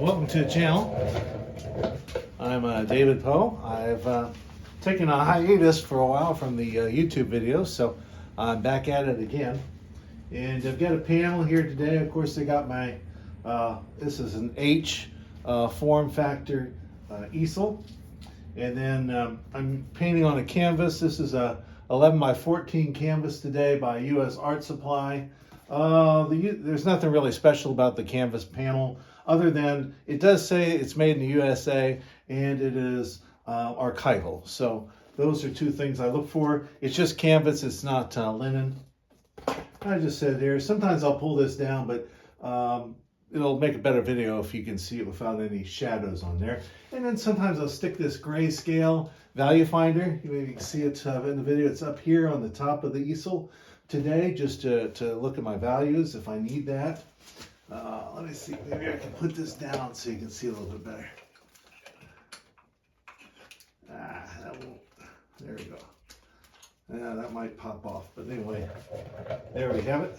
Welcome to the channel. I'm David Poe. I've taken a hiatus for a while from the YouTube videos, so I'm back at it again. And I've got a panel here today. Of course, they got my, this is an H form factor easel. And then I'm painting on a canvas. This is a 11 by 14 canvas today by US Art Supply. There's nothing really special about the canvas panel other than it does say it's made in the USA and it is archival. So those are two things I look for. It's just canvas, it's not linen. I just said here, sometimes I'll pull this down, but it'll make a better video if you can see it without any shadows on there. And then sometimes I'll stick this grayscale value finder. You can see it in the video. It's up here on the top of the easel today, just to look at my values if I need that. Let me see, maybe I can put this down so you can see a little bit better. That won't, there we go. Yeah, that might pop off, but anyway, there we have it.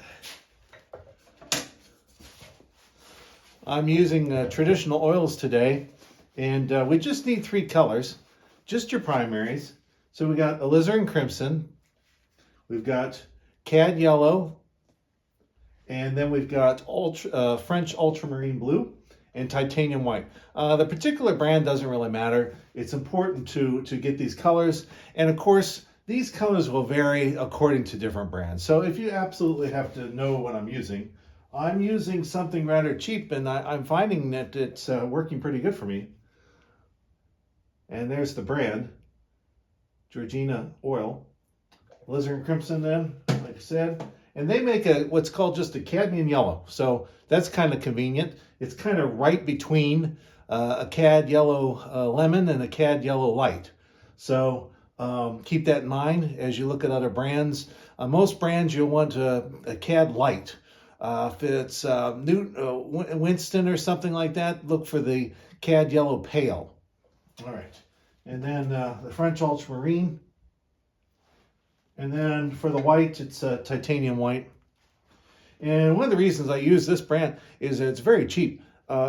I'm using traditional oils today, and we just need 3 colors, just your primaries. So we got alizarin crimson, we've got cad yellow, and then we've got French ultramarine blue and titanium white. The particular brand doesn't really matter. It's important to get these colors, and of course these colors will vary according to different brands. So if you absolutely have to know what I'm using something rather cheap, and I'm finding that it's working pretty good for me. And there's the brand, Georgina Oil. Alizarin crimson then, like I said. And they make what's called just a cadmium yellow. So that's kind of convenient. It's kind of right between a cad yellow lemon and a cad yellow light. So keep that in mind as you look at other brands. Most brands you'll want a cad light. If it's Winston or something like that, look for the cad yellow pale. All right. And then the French ultramarine. And then for the white, it's titanium white. And one of the reasons I use this brand is that it's very cheap.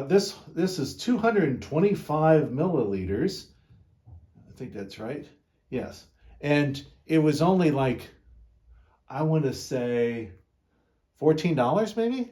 This is 225 milliliters. I think that's right. Yes. And it was only like, I want to say $14 maybe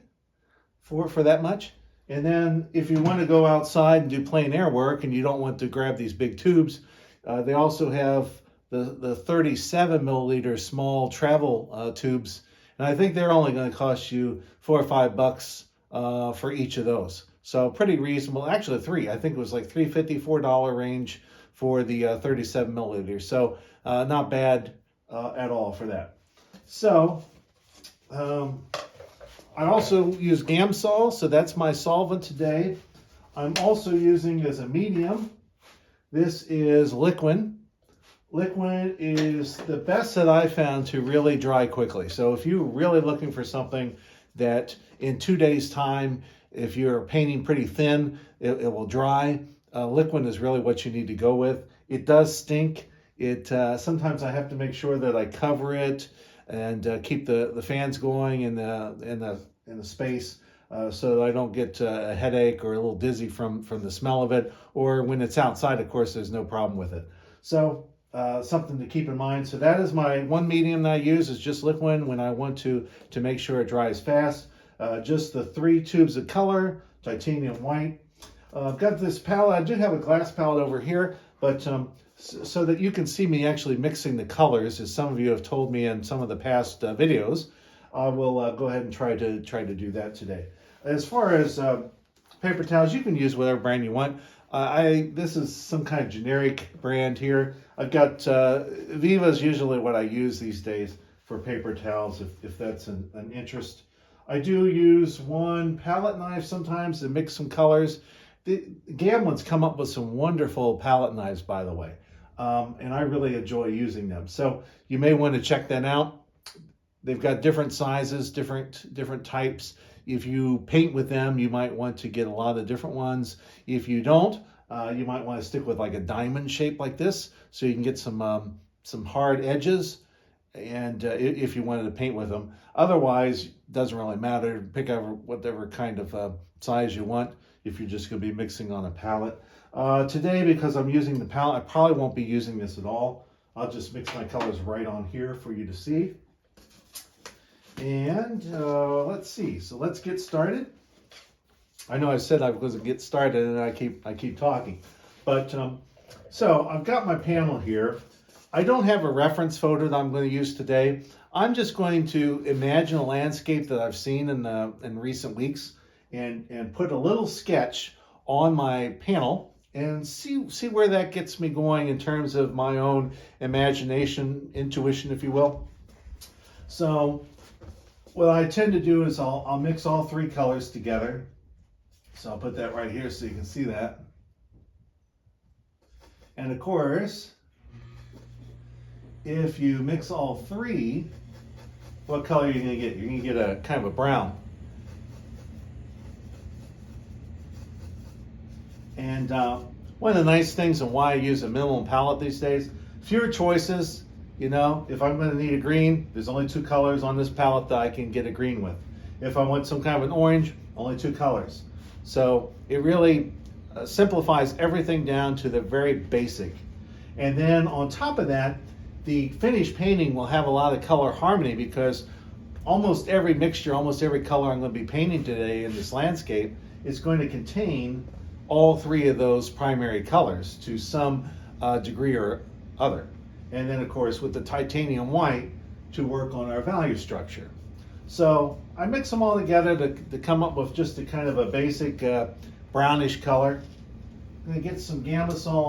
for that much. And then if you want to go outside and do plein air work and you don't want to grab these big tubes, they also have the 37 milliliter small travel tubes, and I think they're only going to cost you $4 or $5 for each of those. So pretty reasonable. Actually, 3. I think it was like $3.50, $4 range for the 37 milliliters. So not bad at all for that. So I also use Gamsol, so that's my solvent today. I'm also using as a medium. This is Liquin. Liquin is the best that I found to really dry quickly. So if you're really looking for something that in 2 days time, if you're painting pretty thin, it will dry, Liquin is really what you need to go with. It does stink. Sometimes I have to make sure that I cover it and keep the fans going in the space so that I don't get a headache or a little dizzy from the smell of it. Or when it's outside, of course, there's no problem with it. So something to keep in mind. So that is my one medium that I use, is just Liquin when I want to make sure it dries fast. Just the 3 tubes of color, titanium white. I've got this palette. I do have a glass palette over here, but so that you can see me actually mixing the colors, as some of you have told me in some of the past videos, I will go ahead and try to do that today. As far as paper towels, you can use whatever brand you want. This is some kind of generic brand here. I've got Viva's usually what I use these days for paper towels, if that's an interest. I do use one palette knife sometimes to mix some colors. The Gamlin's come up with some wonderful palette knives, by the way, and I really enjoy using them. So you may want to check that out. They've got different sizes, different types. If you paint with them, you might want to get a lot of different ones. If you don't, you might want to stick with like a diamond shape like this, so you can get some hard edges. And if you wanted to paint with them, otherwise, doesn't really matter. Pick out whatever kind of size you want. if you're just going to be mixing on a palette. Today, because I'm using the palette, I probably won't be using this at all. I'll just mix my colors right on here for you to see. And let's see, so let's get started. I know I said I was going to get started and I keep talking. But so I've got my panel here. I don't have a reference photo that I'm going to use today. I'm just going to imagine a landscape that I've seen in recent weeks and put a little sketch on my panel and see where that gets me going in terms of my own imagination, intuition, if you will. So what I tend to do is I'll mix all three colors together. So I'll put that right here so you can see that. And of course, if you mix all three, what color are you going to get? You're going to get a kind of a brown. And one of the nice things and why I use a minimum palette these days, fewer choices. You know, if I'm going to need a green, there's only two colors on this palette that I can get a green with. If I want some kind of an orange, only two colors. So it really simplifies everything down to the very basic. And then on top of that, the finished painting will have a lot of color harmony because almost every mixture, almost every color I'm going to be painting today in this landscape is going to contain all three of those primary colors to some degree or other. And then of course with the titanium white to work on our value structure. So I mix them all together to come up with just a kind of a basic brownish color. I'm going to get some Gambasol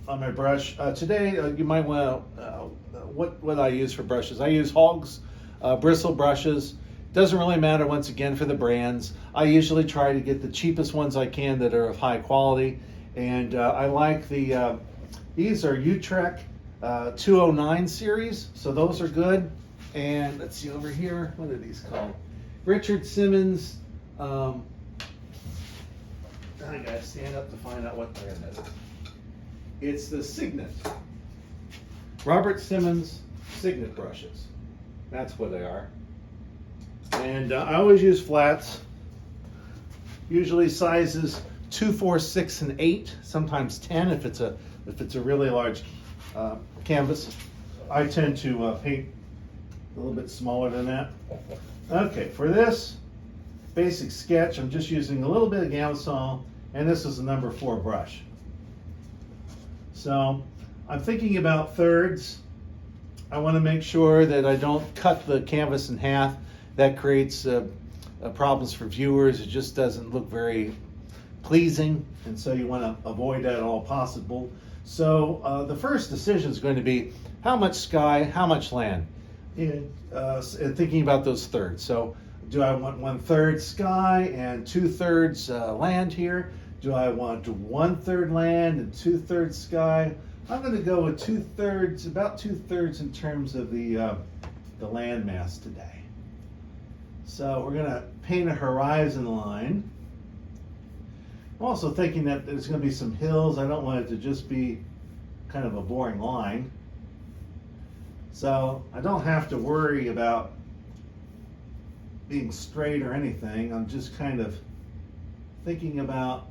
on my brush. Today you might want to, what I use for brushes. I use Hogs bristle brushes. Doesn't really matter once again for the brands. I usually try to get the cheapest ones I can that are of high quality. And I like these are Utrecht 209 series, so those are good. And let's see over here, what are these called? Richard Simmons, I gotta stand up to find out what brand that is. It's the Signet. Robert Simmons Signet brushes. That's what they are. And I always use flats, usually sizes 2, 4, 6, and 8, sometimes 10 if it's a really large canvas. I tend to paint a little bit smaller than that. Okay, for this basic sketch, I'm just using a little bit of Gambasol, and this is a number 4 brush. So I'm thinking about thirds. I want to make sure that I don't cut the canvas in half. That creates problems for viewers. It just doesn't look very pleasing, and so you want to avoid that at all possible. So the first decision is going to be how much sky, how much land, and thinking about those thirds. So do I want 1/3 sky and 2/3 land here? Do I want 1/3 land and 2/3 sky? I'm going to go with 2/3, about 2/3 in terms of the land mass today. So we're going to paint a horizon line. I'm also thinking that there's going to be some hills. I don't want it to just be kind of a boring line. So I don't have to worry about being straight or anything. I'm just kind of thinking about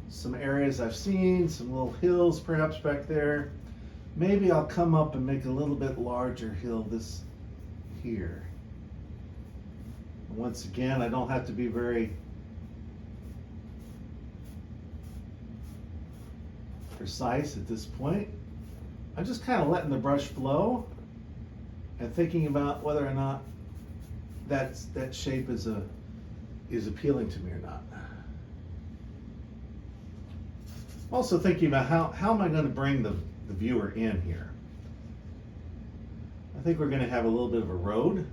some areas I've seen, some little hills perhaps back there. Maybe I'll come up and make a little bit larger hill this here. Once again, I don't have to be very precise at this point. I'm just kind of letting the brush flow and thinking about whether or not that shape is appealing to me or not. Also thinking about how am I going to bring the viewer in here. I think we're going to have a little bit of a road.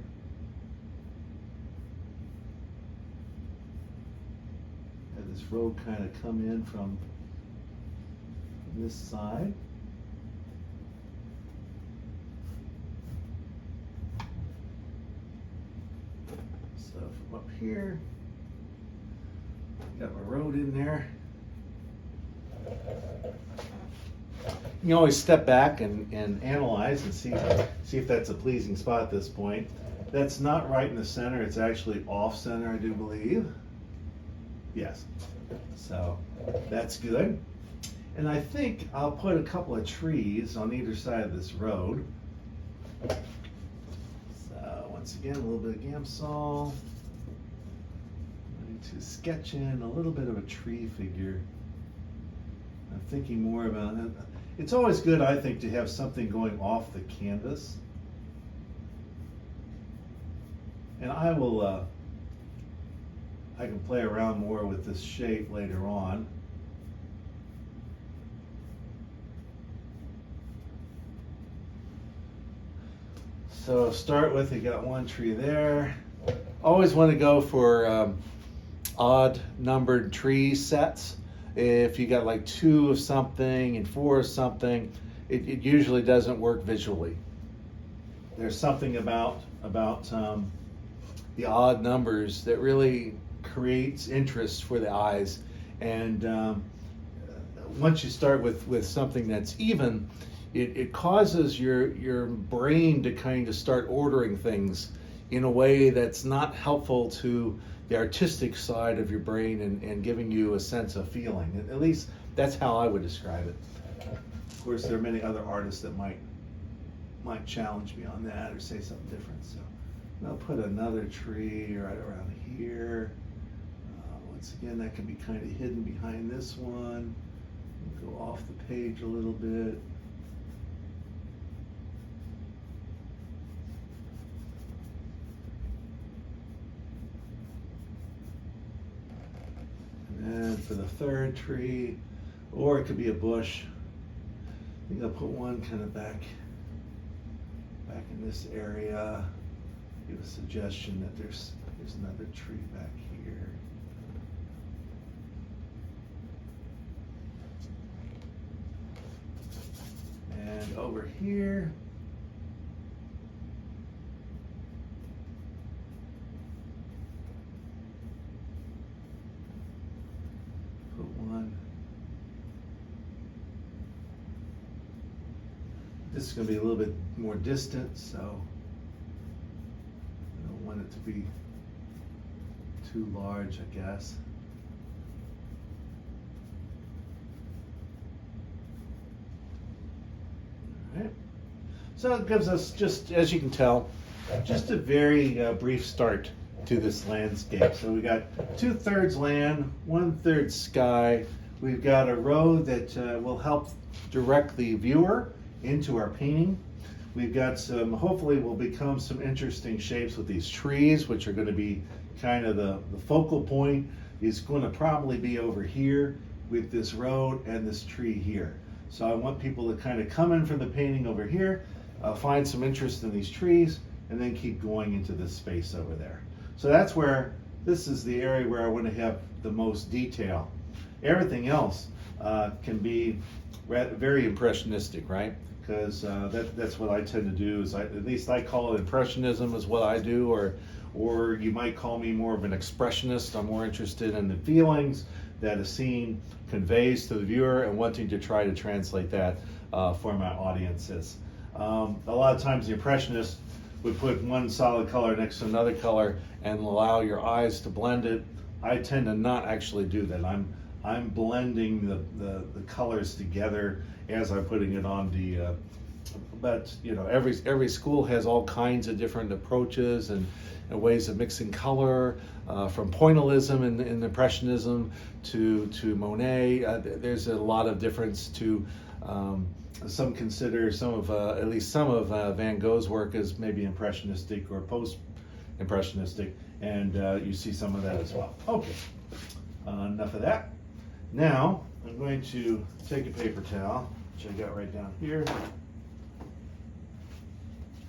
Have this road kind of come in from this side. So from up here, got my road in there. You can always step back and analyze and see if that's a pleasing spot at this point. That's not right in the center, it's actually off center, I do believe. Yes. So that's good. And I think I'll put a couple of trees on either side of this road. So once again, a little bit of Gamsol. I'm going to sketch in a little bit of a tree figure. I'm thinking more about it. It's always good, I think, to have something going off the canvas. And I will, I can play around more with this shape later on. So start with, you got one tree there. Always want to go for odd numbered tree sets. If you got like 2 of something and 4 of something, it usually doesn't work visually. There's something about the odd numbers that really creates interest for the eyes. And once you start with something that's even, it causes your brain to kind of start ordering things in a way that's not helpful to the artistic side of your brain and giving you a sense of feeling. At least that's how I would describe it. Of course, there are many other artists that might challenge me on that or say something different. So I'll put another tree right around here. Once again, that can be kind of hidden behind this one. Go off the page a little bit. And for the third tree, or it could be a bush, I think I'll put one kind of back in this area. Give a suggestion that there's another tree back here. And over here, put one. This is going to be a little bit more distant, so I don't want it to be too large, I guess. All right. So it gives us, just as you can tell, just a very brief start to this landscape. So we got 2/3 land, 1/3 sky. We've got a road that will help direct the viewer into our painting. We've got some, hopefully will become some interesting shapes with these trees, which are going to be kind of the focal point is going to probably be over here with this road and this tree here. So I want people to kind of come in from the painting over here, find some interest in these trees, and then keep going into this space over there. So that's where, this is the area where I want to have the most detail. Everything else can be very impressionistic, right? Because that's what I tend to do. Is at least I call it impressionism is what I do, or you might call me more of an expressionist. I'm more interested in the feelings that a scene conveys to the viewer and wanting to try to translate that for my audiences. A lot of times the impressionist would put one solid color next to another color and allow your eyes to blend it. I tend to not actually do that. I'm blending the colors together as I'm putting it on the, but you know, every school has all kinds of different approaches and ways of mixing color, from pointillism and impressionism to Monet. There's a lot of difference to, some consider at least some of Van Gogh's work as maybe impressionistic or post-impressionistic, and you see some of that as well. Okay, enough of that. Now, I'm going to take a paper towel, which I got right down here.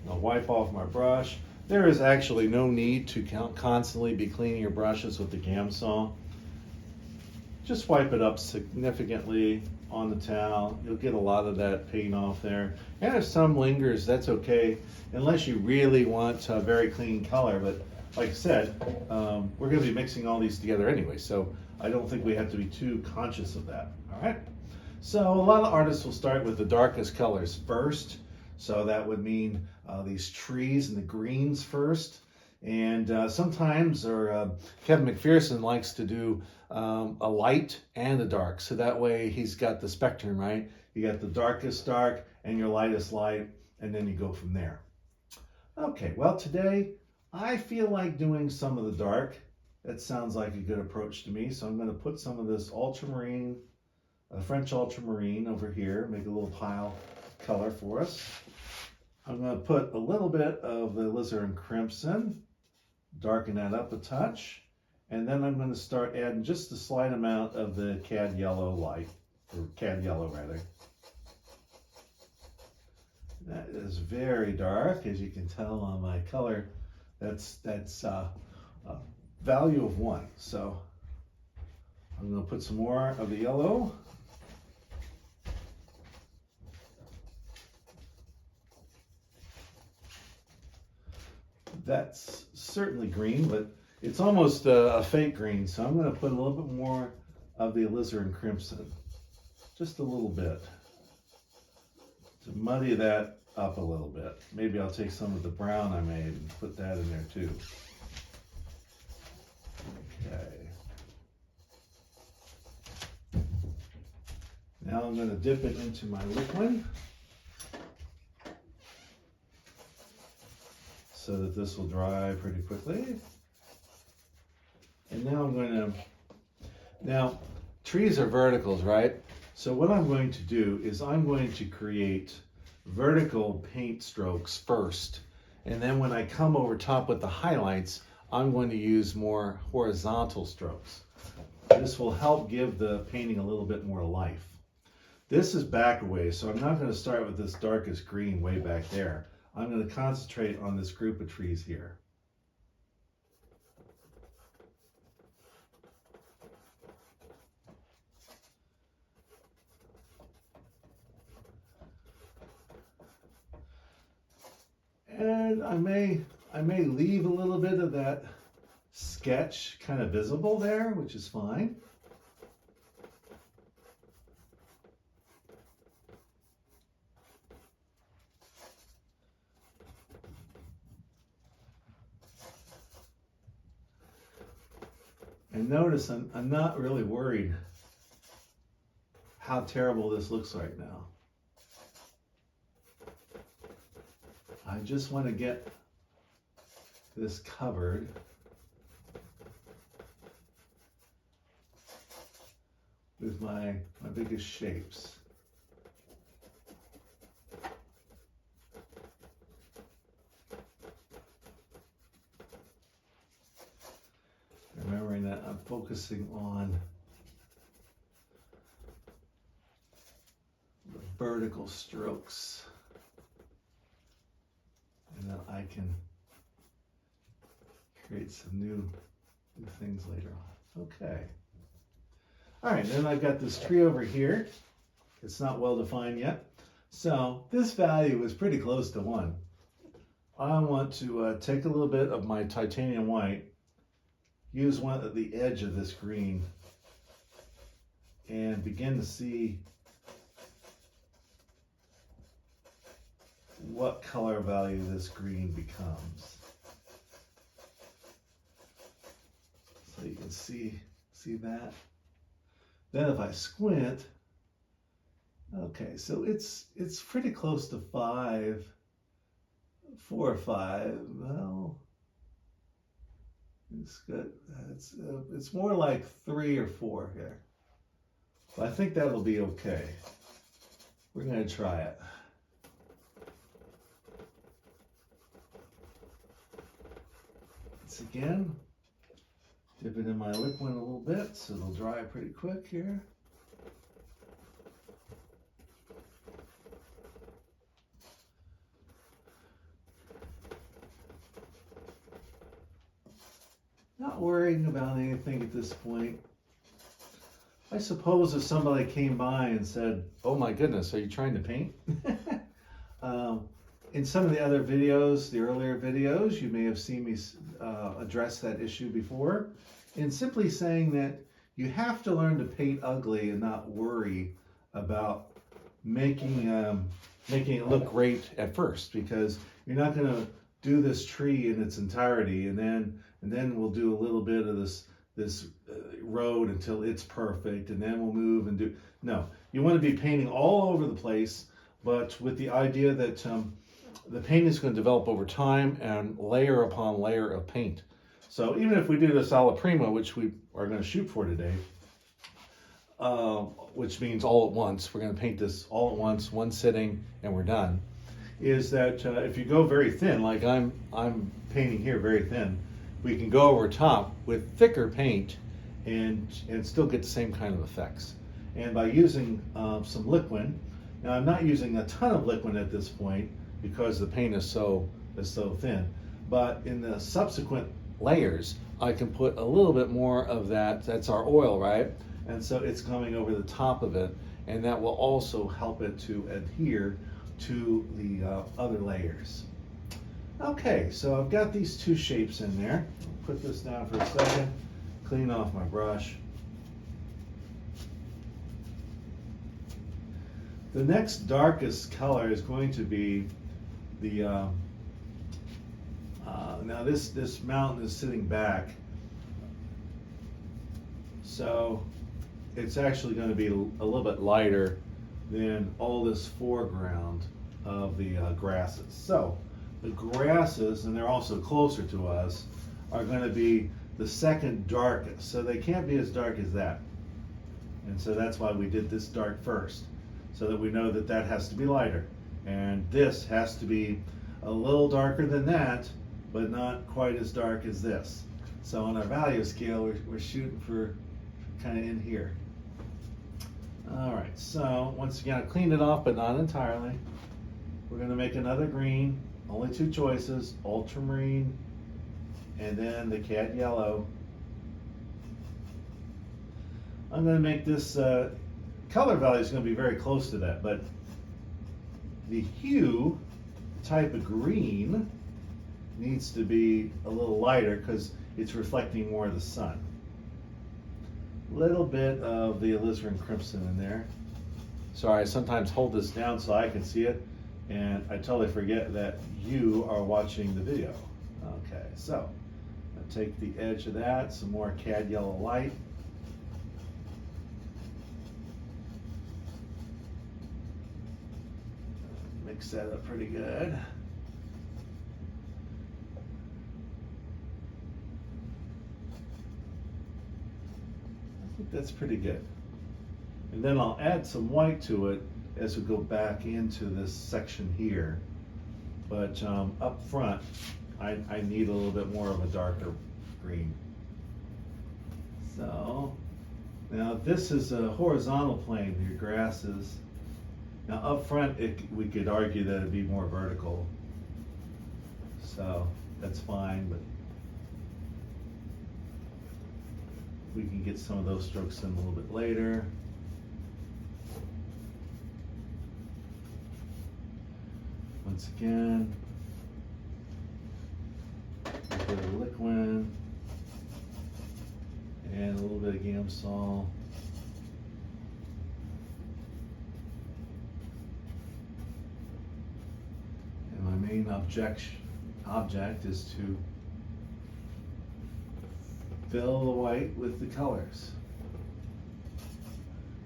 I'll wipe off my brush. There is actually no need to constantly be cleaning your brushes with the Gamsol. Just wipe it up significantly on the towel. You'll get a lot of that paint off there. And if some lingers, that's okay, unless you really want a very clean color. But like I said, we're going to be mixing all these together anyway, so I don't think we have to be too conscious of that. All right. So a lot of artists will start with the darkest colors first. So that would mean these trees and the greens first. And sometimes, Kevin McPherson likes to do a light and a dark. So that way he's got the spectrum, right? You got the darkest dark and your lightest light, and then you go from there. Okay, well today I feel like doing some of the dark. That sounds like a good approach to me. So I'm going to put some of this ultramarine, French ultramarine over here, make a little pile color for us. I'm going to put a little bit of the alizarin crimson, darken that up a touch, and then I'm going to start adding just a slight amount of the cad yellow light, or cad yellow rather. That is very dark, as you can tell on my color. That's a value of 1. So I'm going to put some more of the yellow. That's certainly green, but it's almost a fake green. So I'm going to put a little bit more of the alizarin crimson, just a little bit, to muddy that up a little bit. Maybe I'll take some of the brown I made and put that in there too. Okay. Now I'm going to dip it into my liquid so that this will dry pretty quickly. And now I'm going to, now trees are verticals, right? So what I'm going to do is I'm going to create vertical paint strokes first. And then when I come over top with the highlights, I'm going to use more horizontal strokes. This will help give the painting a little bit more life. This is back away, so I'm not going to start with this darkest green way back there. I'm going to concentrate on this group of trees here. And I may leave a little bit of that sketch kind of visible there, which is fine. And notice I'm not really worried how terrible this looks right now. I just want to get this covered with my biggest shapes. Remembering that I'm focusing on the vertical strokes, and then I can create some new things later on. Okay. All right, then I've got this tree over here. It's not well defined yet. So this value is pretty close to 1. I want to take a little bit of my titanium white, use one at the edge of this green, and begin to see what color value this green becomes. So you can see that. Then if I squint, okay, so it's pretty close to 5, 4 or 5. Well, it's good. It's more like 3 or 4 here. But I think that'll be okay. We're going to try it. Once again, dip it in my liquid a little bit so it'll dry pretty quick here. Not worrying about anything at this point. I suppose if somebody came by and said, "Oh my goodness, are you trying to paint?" In some of the other videos, the earlier videos, you may have seen me address that issue before. In simply saying that you have to learn to paint ugly and not worry about making it look great at first, because you're not going to do this tree in its entirety, and then we'll do a little bit of this road until it's perfect, and then we'll move and do. No, you want to be painting all over the place, but with the idea that the paint is going to develop over time and layer upon layer of paint. So even if we do this alla prima, which we are going to shoot for today, which means all at once, we're going to paint this all at once, one sitting, and we're done, is that if you go very thin, like I'm painting here very thin, we can go over top with thicker paint and still get the same kind of effects. And by using some liquid, now I'm not using a ton of liquid at this point because the paint is so thin, but in the subsequent layers, I can put a little bit more of that's our oil, right? And so it's coming over the top of it, and that will also help it to adhere to the other layers. Okay, so I've got these two shapes in there. I'll put this down for a second, clean off my brush. The next darkest color is going to be the, now this mountain is sitting back, so it's actually going to be a little bit lighter than all this foreground of the grasses. So the grasses, and they're also closer to us, are going to be the second darkest. So they can't be as dark as that. And so that's why we did this dark first, so that we know that that has to be lighter. And this has to be a little darker than that, but not quite as dark as this. So on our value scale, we're shooting for kind of in here. All right, so once again, I cleaned it off, but not entirely. We're gonna make another green, only two choices, ultramarine, and then the cad yellow. I'm gonna make this, color value is gonna be very close to that, but the hue type of green needs to be a little lighter because it's reflecting more of the sun. Little bit of the alizarin crimson in there. Sorry, I sometimes hold this down so I can see it, and I totally forget that you are watching the video. Okay, so I'll take the edge of that, some more cad yellow light. Mix that up pretty good. I think that's pretty good. And then I'll add some white to it as we go back into this section here. But up front, I need a little bit more of a darker green. So now this is a horizontal plane, your grasses. Now up front, we could argue that it'd be more vertical. So that's fine, but we can get some of those strokes in a little bit later. Once again, a bit of liquid and a little bit of Gamsol. And my main object is to fill the white with the colors.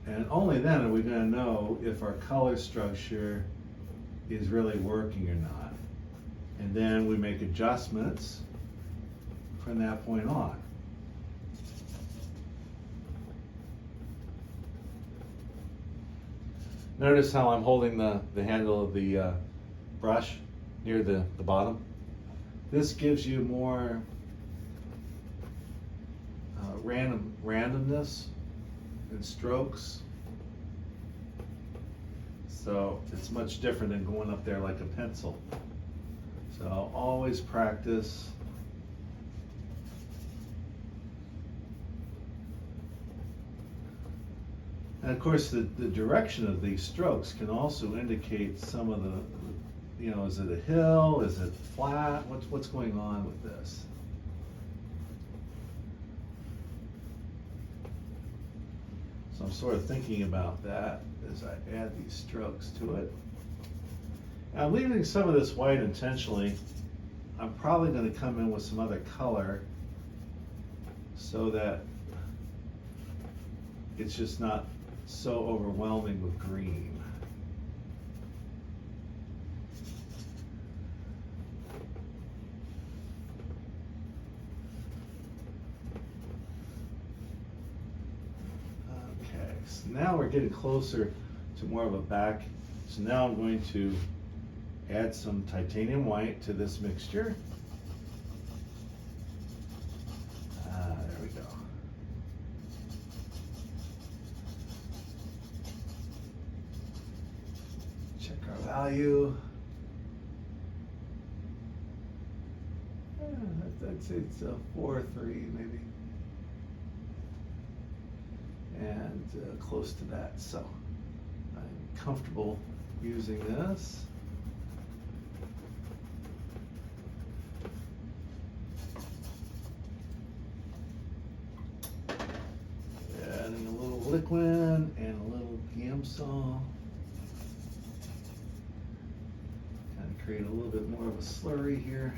And only then are we going to know if our color structure is really working or not. And then we make adjustments from that point on. Notice how I'm holding the handle of the brush near the bottom. This gives you more randomness in strokes. So it's much different than going up there like a pencil. So always practice. And of course the direction of these strokes can also indicate some of the, you know, is it a hill, is it flat, what's going on with this? So I'm sort of thinking about that as I add these strokes to it. And I'm leaving some of this white intentionally I'm probably going to come in with some other color so that it's just not so overwhelming with green. Okay, so now we're getting closer to more of a back. So now I'm going to add some titanium white to this mixture. There we go. Check our value. I'd say it's a 4 or 3 maybe. And close to that. So I'm comfortable using this. Adding a little liquid and a little Gamsol. Kind of create a little bit more of a slurry here.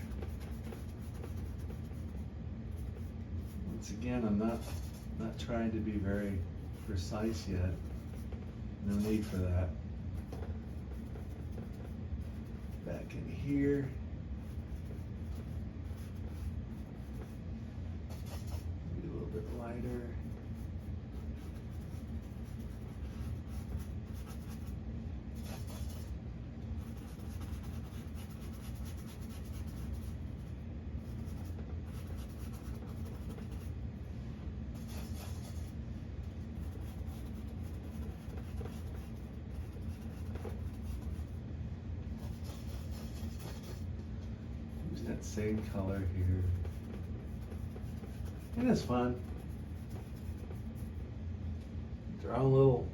Once again, I'm not trying to be very precise yet. No need for that. Back in here. Maybe a little bit lighter. That same color here. And it's fun. Their own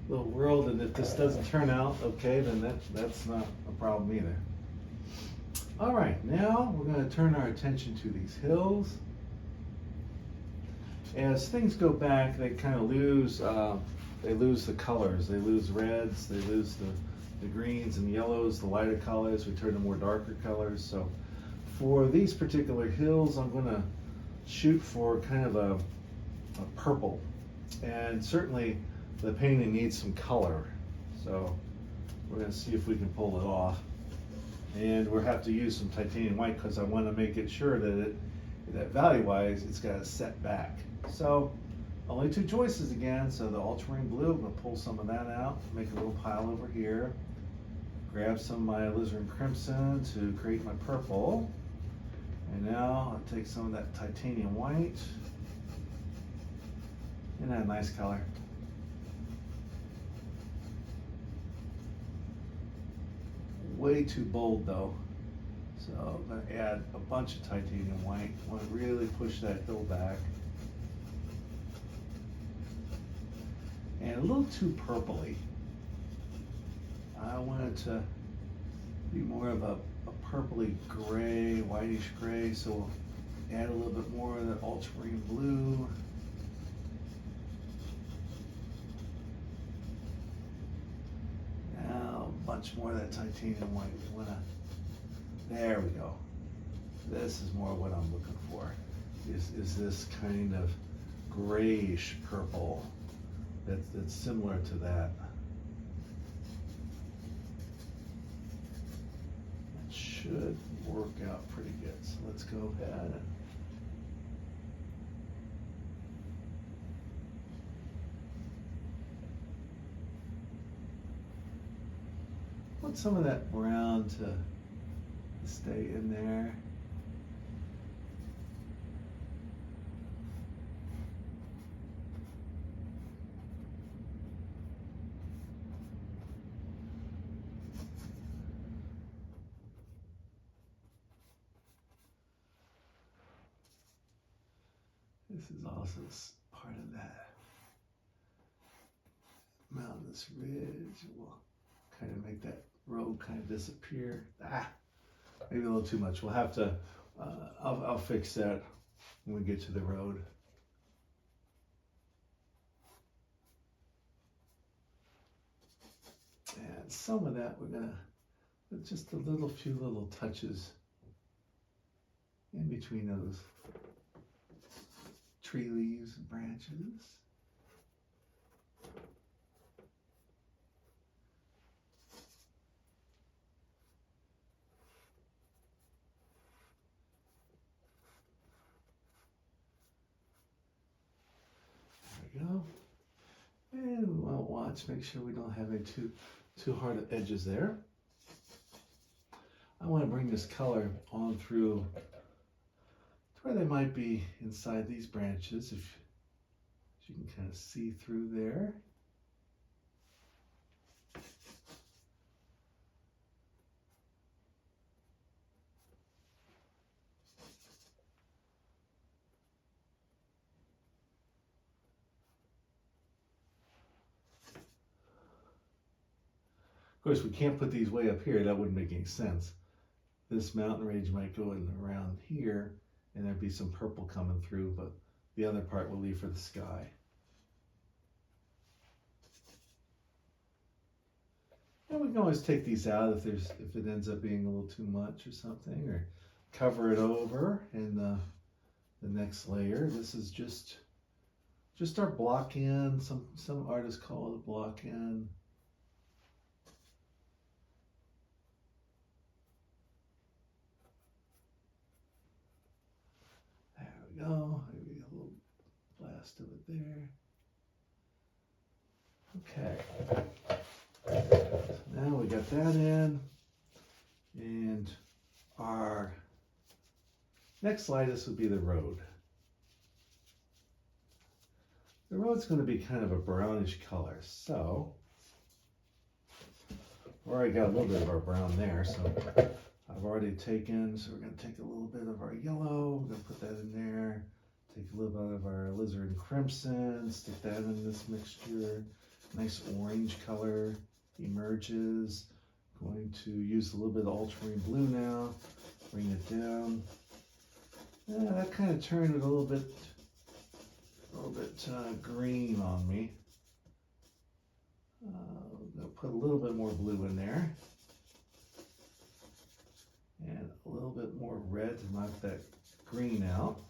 little world, and if this doesn't turn out okay, then that's not a problem either. All right, now we're going to turn our attention to these hills. As things go back, they kind of lose the colors. They lose reds, they lose the greens and yellows, the lighter colors. We turn to more darker colors. So for these particular hills, I'm going to shoot for kind of a purple. And certainly the painting needs some color. So we're going to see if we can pull it off. And we'll have to use some titanium white because I want to make it sure that that value-wise, it's got to set back. So only 2 choices again. So the ultramarine blue, I'm going to pull some of that out, make a little pile over here. Grab some of my alizarin crimson to create my purple. And now I'll take some of that titanium white. Isn't that a nice color? Way too bold though. So I'm going to add a bunch of titanium white. I want to really push that hill back. And a little too purpley. I want it to be more of a purpley gray, whitish gray, so we'll add a little bit more of that ultramarine blue. Now a bunch more of that titanium white. There we go. This is more what I'm looking for. Is this kind of grayish purple that's similar to that. Should work out pretty good. So let's go ahead and put some of that brown to stay in there. This is also part of that mountainous ridge. We'll kind of make that road kind of disappear. Maybe a little too much. We'll have to, I'll fix that when we get to the road. And some of that we're gonna, just a few little touches in between those tree leaves and branches. There we go. And we want to watch, make sure we don't have any too hard edges there. I want to bring this color on through to where they might be inside these branches, if you can kind of see through there. Of course, we can't put these way up here. That wouldn't make any sense. This mountain range might go in around here, and there'd be some purple coming through, but the other part we'll leave for the sky. And we can always take these out if it ends up being a little too much or something, or cover it over in the next layer. This is just our block in. Some artists call it a block in. Go, maybe a little blast of it there. Okay, so now we got that in, and our next slide, this would be the road. The road's going to be kind of a brownish color, so we already got a little bit of our brown there, so I've already taken, so we're going to take a little bit of our yellow, we're going to put that in there, take a little bit of our alizarin crimson, stick that in this mixture. Nice orange color emerges. Going to use a little bit of ultramarine blue now, bring it down. Yeah, that kind of turned it a little bit green on me. I'm going to put a little bit more blue in there. And a little bit more red to knock that green out.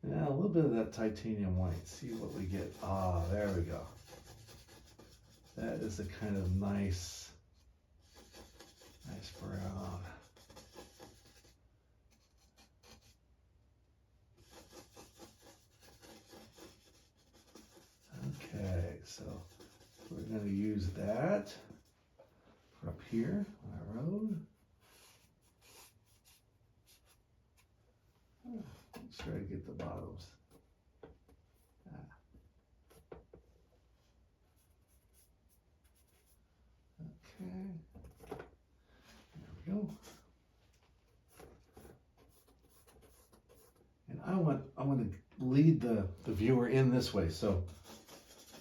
Now a little bit of that titanium white. See what we get. Ah, there we go. That is a kind of nice brown. Okay, so we're going to use that for up here on our road. Let's try to get the bottoms. Okay, there we go. And I want to lead the viewer in this way, so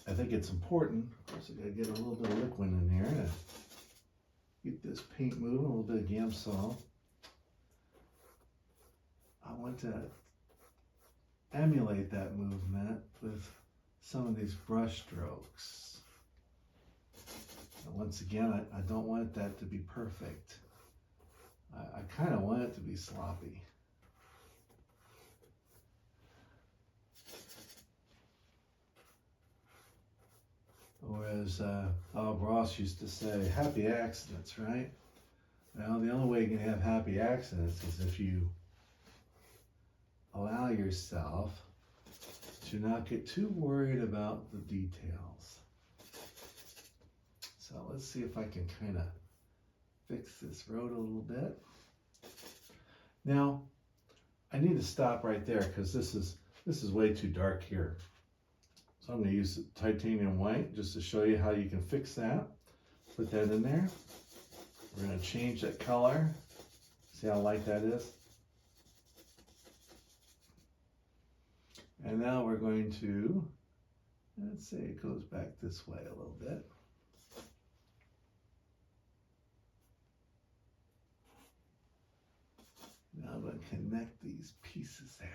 I think it's important. Of course, I gotta get a little bit of liquid in here to get this paint moving, a little bit of Gamsol. I want to emulate that movement with some of these brush strokes. And once again, I don't want that to be perfect. I kind of want it to be sloppy. Or as Bob Ross used to say, happy accidents, right? Well, the only way you can have happy accidents is if you allow yourself to not get too worried about the details. So let's see if I can kind of fix this road a little bit. Now, I need to stop right there because this is way too dark here. So I'm going to use titanium white just to show you how you can fix that. Put that in there. We're going to change that color. See how light that is? And now we're going to, let's say it goes back this way a little bit. Now I'm going to connect these pieces there.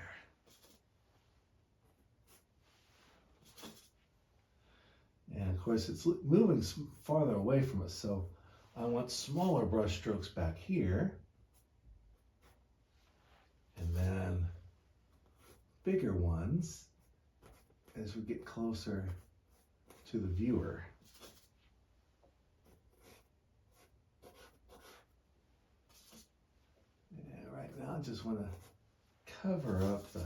And of course it's moving farther away from us, so I want smaller brush strokes back here. then bigger ones as we get closer to the viewer. And right now I just want to cover up the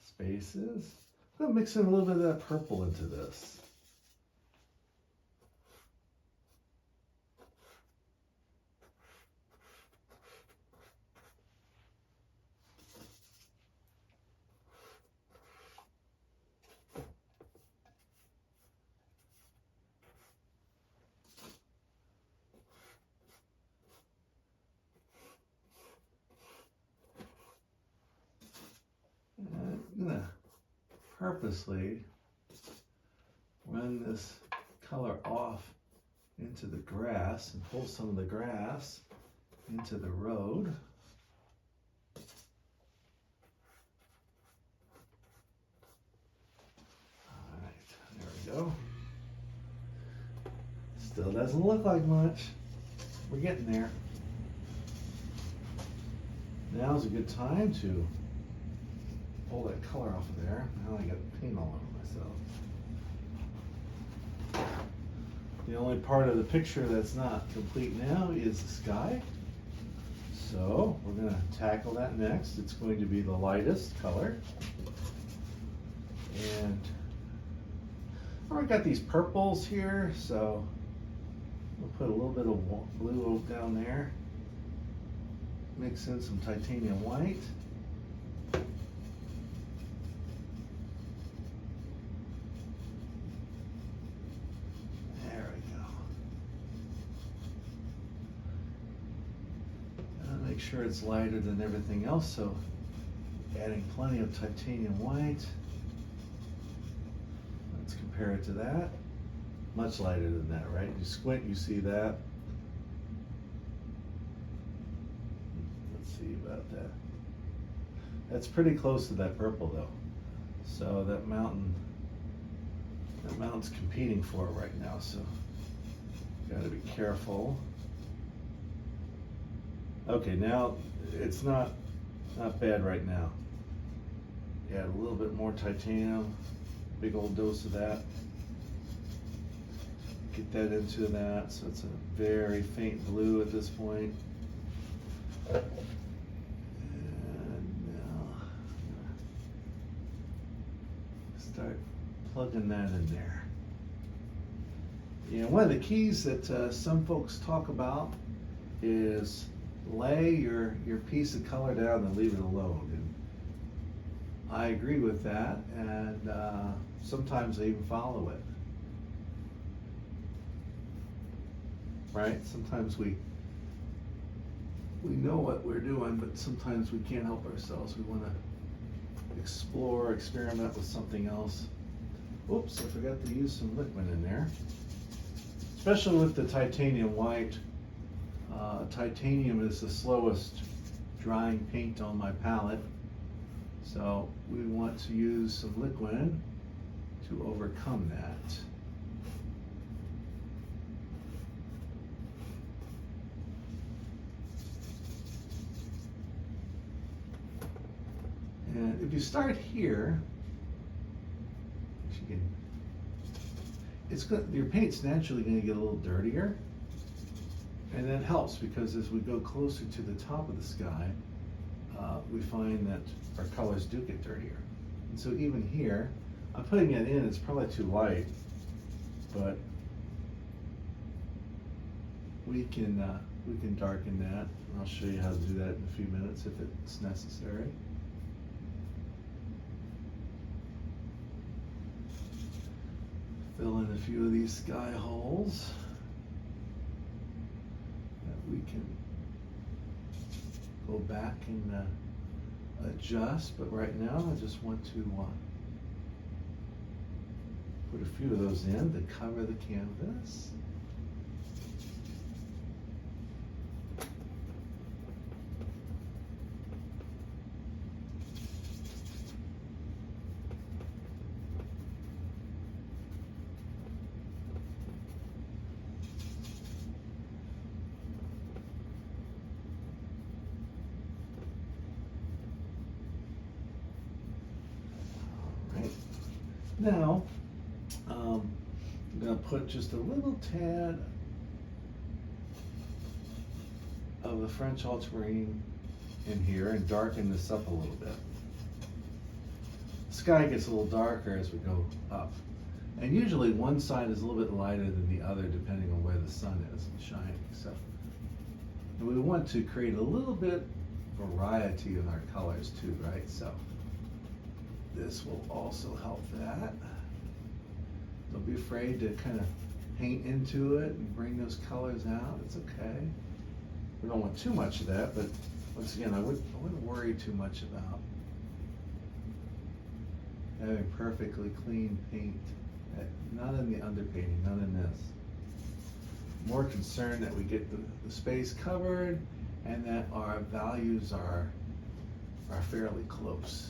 spaces. I'm going to mix in a little bit of that purple into this. I'm going to purposely run this color off into the grass and pull some of the grass into the road. All right, there we go. Still doesn't look like much. We're getting there. Now's a good time to pull that color off of there. Now I got paint all over myself. The only part of the picture that's not complete now is the sky. So we're going to tackle that next. It's going to be the lightest color. And I've already got these purples here, so we'll put a little bit of blue down there. Mix in some titanium white. Make sure it's lighter than everything else, so adding plenty of titanium white. Let's compare it to that. Much lighter than that, right? You squint, you see that. Let's see about that. That's pretty close to that purple though. So that mountain's competing for it right now, so gotta be careful. Okay, now it's not bad right now. Add a little bit more titanium, big old dose of that. Get that into that, so it's a very faint blue at this point. And now start plugging that in there. And one of the keys that some folks talk about is lay your piece of color down and leave it alone. And I agree with that, and sometimes I even follow it. Right? Sometimes we know what we're doing, but sometimes we can't help ourselves. We want to explore, experiment with something else. Oops, I forgot to use some liquid in there. Especially with the titanium white. Titanium is the slowest drying paint on my palette, so we want to use some liquid to overcome that. And if you start here, your paint's naturally going to get a little dirtier. And that helps because as we go closer to the top of the sky, we find that our colors do get dirtier. And so even here, I'm putting it in, it's probably too light, but we can darken that. I'll show you how to do that in a few minutes if it's necessary. Fill in a few of these sky holes. We can go back and adjust, but right now I just want to put a few of those in to cover the canvas. now, I'm going to put just a little tad of the French ultramarine in here and darken this up a little bit. The sky gets a little darker as we go up. And usually one side is a little bit lighter than the other depending on where the sun is shining. So, and we want to create a little bit variety in our colors too, right? So this will also help that. Don't be afraid to kind of paint into it and bring those colors out. It's okay. We don't want too much of that, but once again, I wouldn't worry too much about having perfectly clean paint. Not in the underpainting, not in this. More concerned that we get the space covered and that our values are fairly close.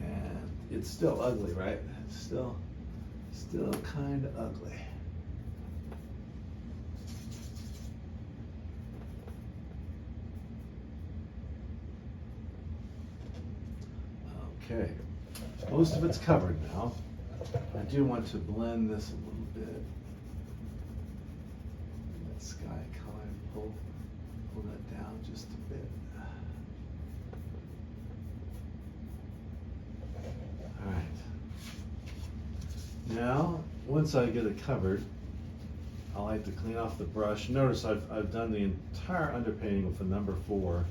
And it's still ugly, right? It's still kind of ugly. Okay, most of it's covered now. I do want to blend this a little bit. That sky color, pull that down just a bit. All right. Now, once I get it covered, I like to clean off the brush. Notice I've done the entire underpainting with the number 4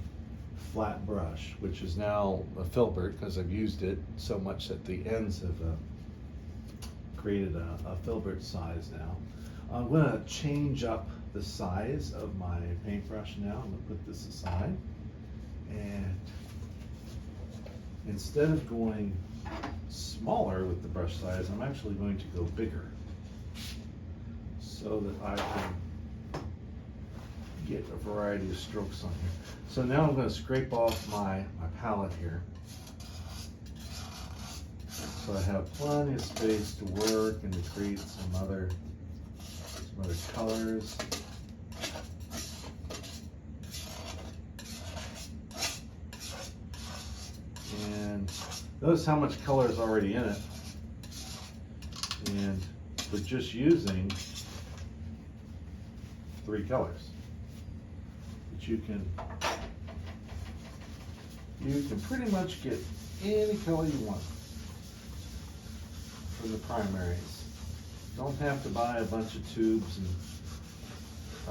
flat brush, which is now a filbert because I've used it so much that the ends have created a filbert size now. I'm going to change up the size of my paintbrush now. I'm going to put this aside, and instead of going smaller with the brush size, I'm actually going to go bigger so that I can get a variety of strokes on here. So now I'm going to scrape off my palette here, so I have plenty of space to work and to create some other colors. And notice how much color is already in it, and we're just using 3 colors. You can pretty much get any color you want for the primaries. Don't have to buy a bunch of tubes. And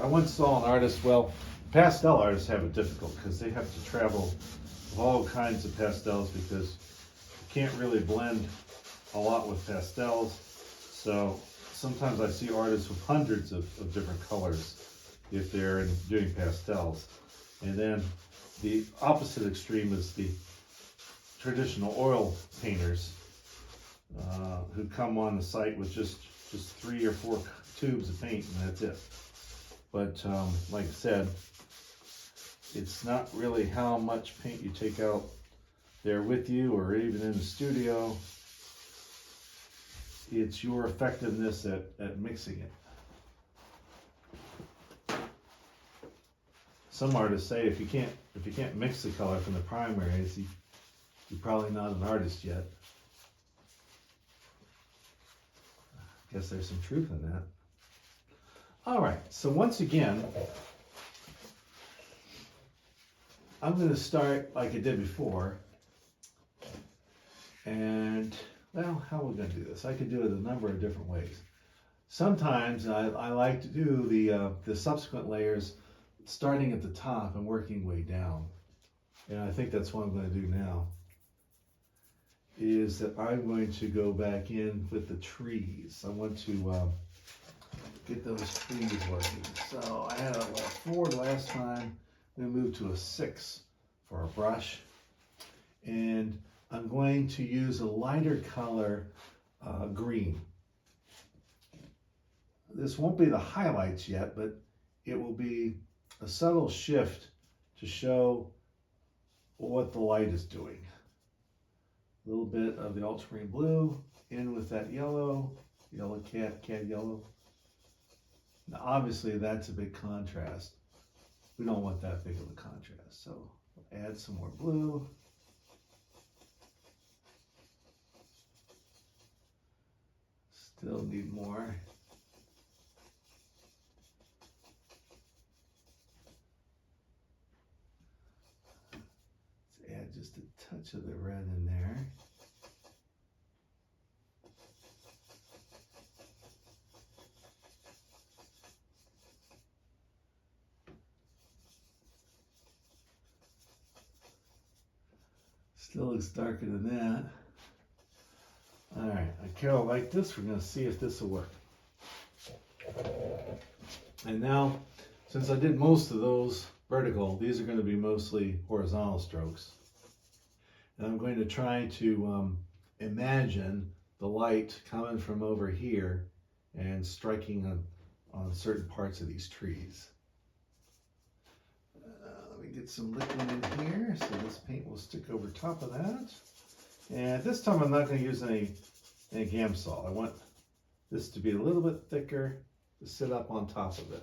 I once saw an artist, well, pastel artists have it difficult because they have to travel with all kinds of pastels because you can't really blend a lot with pastels. So sometimes I see artists with hundreds of different colors if they're doing pastels. And then the opposite extreme is the traditional oil painters who come on the site with just 3 or 4 tubes of paint and that's it. But like I said, it's not really how much paint you take out there with you or even in the studio. It's your effectiveness at mixing it. Some artists say if you can't mix the color from the primaries, you're probably not an artist yet. I guess there's some truth in that. All right, so once again, I'm going to start like I did before. And, well, how are we going to do this? I could do it a number of different ways. Sometimes I like to do the subsequent layers starting at the top and working way down. And I think that's what I'm going to do now, is that I'm going to go back in with the trees. I want to get those trees working. So I had a 4 last time. I'm going to move to a 6 for a brush. And I'm going to use a lighter color green. This won't be the highlights yet, but it will be a subtle shift to show what the light is doing. A little bit of the ultramarine blue in with that yellow cat yellow. Now obviously that's a big contrast. we don't want that big of a contrast. So we'll add some more blue. Still need more. Let's add just a touch of the red in there. Still looks darker than that. All right, Carol liked this. We're going to see if this will work. And now, since I did most of those vertical, these are going to be mostly horizontal strokes. And I'm going to try to imagine the light coming from over here and striking on certain parts of these trees. Let me get some liquid in here so this paint will stick over top of that. And this time I'm not going to use any Gamsol. I want this to be a little bit thicker to sit up on top of it.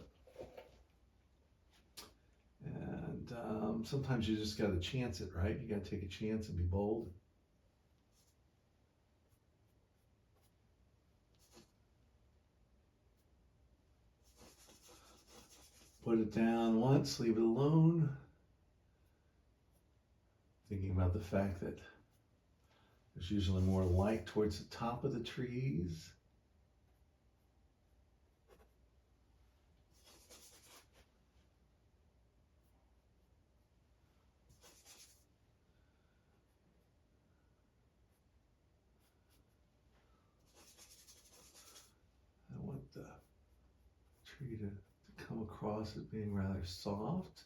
And sometimes you just got to chance it, right? You got to take a chance and be bold. Put it down once, leave it alone. Thinking about the fact that there's usually more light towards the top of the trees. I want the tree to come across as being rather soft.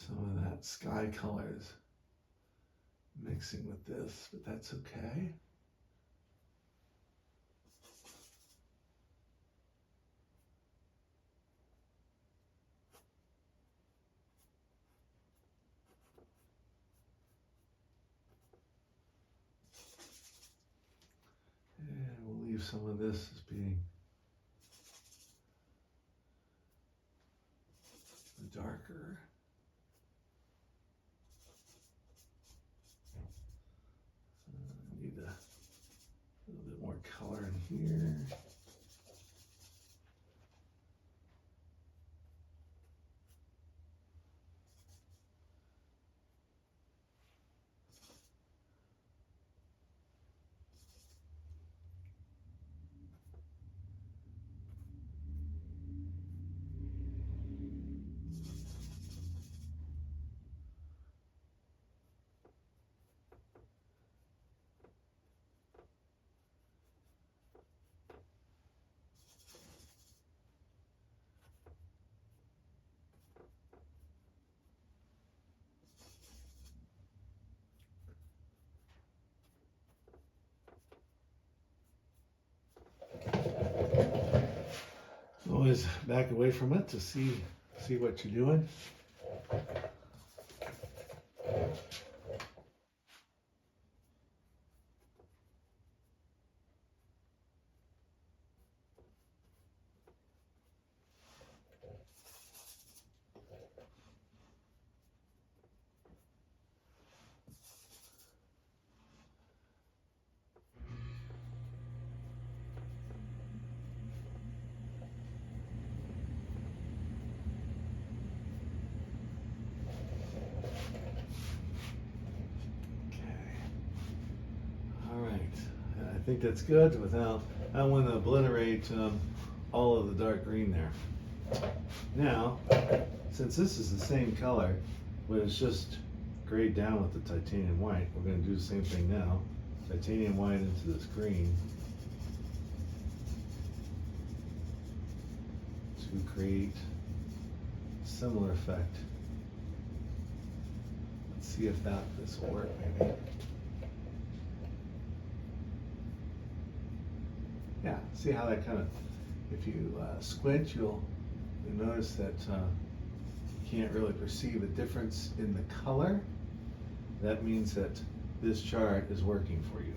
Some of that sky color is mixing with this, but that's okay. And we'll leave some of this as being the darker. Need a little bit more color in here. Always back away from it to see what you're doing. I think that's good without, I don't want to obliterate all of the dark green there. Now, since this is the same color, but it's just grayed down with the titanium white, we're going to do the same thing now. Titanium white into this green to create a similar effect. Let's see if this will work maybe. Yeah, see how that kind of, if you squint, you'll notice that you can't really perceive a difference in the color. That means that this chart is working for you.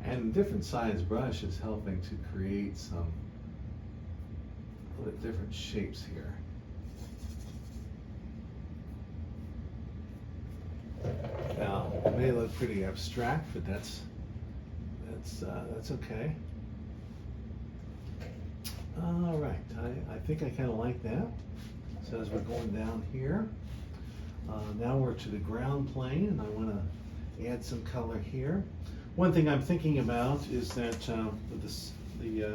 And different size brush is helping to create some different shapes here. Now, it may look pretty abstract, but that's okay. All right, I think I kind of like that. So as we're going down here, now we're to the ground plane, and I want to add some color here. One thing I'm thinking about is that with the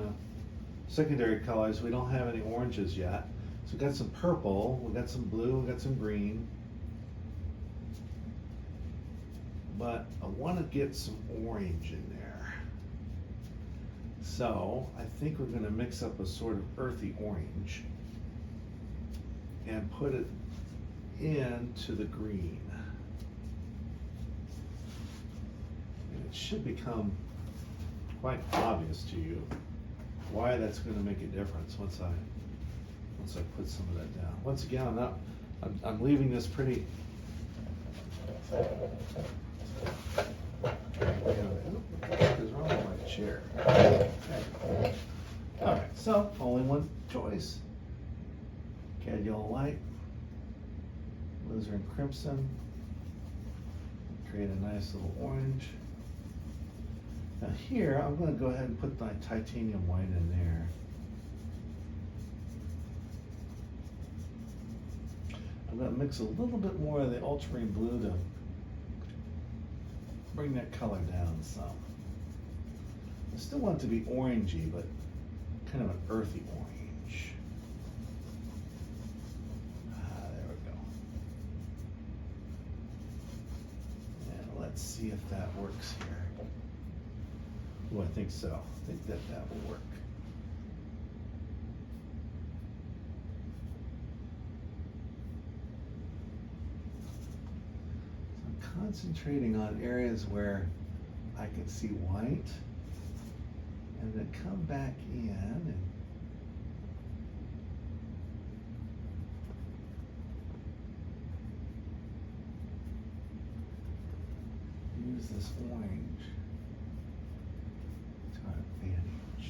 secondary colors, we don't have any oranges yet. So we've got some purple, we've got some blue, we've got some green. But I want to get some orange in there. So I think we're going to mix up a sort of earthy orange and put it into the green. It should become quite obvious to you why that's going to make a difference once I put some of that down. Once again, I'm leaving this pretty. What is wrong with my chair? Okay. All right, so only one choice. Cad Yellow Light, Alizarin Crimson. Create a nice little orange. Now here, I'm going to go ahead and put my titanium white in there. I'm going to mix a little bit more of the ultramarine blue to bring that color down some. I still want it to be orangey, but kind of an earthy orange. There we go. And let's see if that works here. Oh, I think so. I think that will work. So I'm concentrating on areas where I can see white, and then come back in and use this orange to our advantage.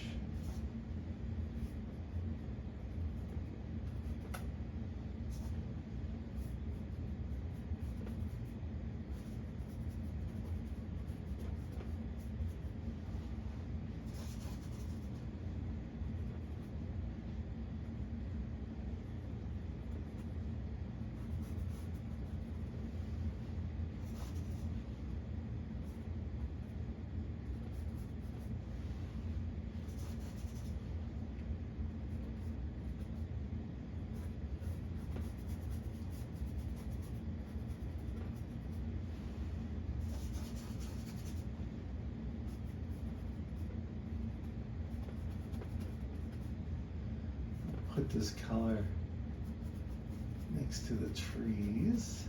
Put this color next to the trees.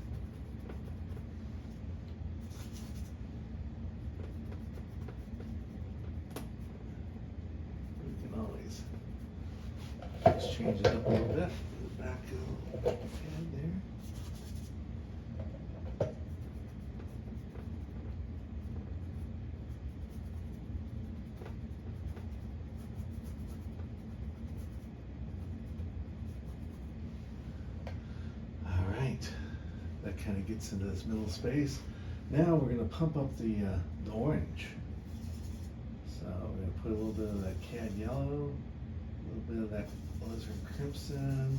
We can always just change it up a little bit. Back a little bit there. That kind of gets into this middle space. Now we're going to pump up the orange. So we're going to put a little bit of that cad yellow, a little bit of that alizarin crimson.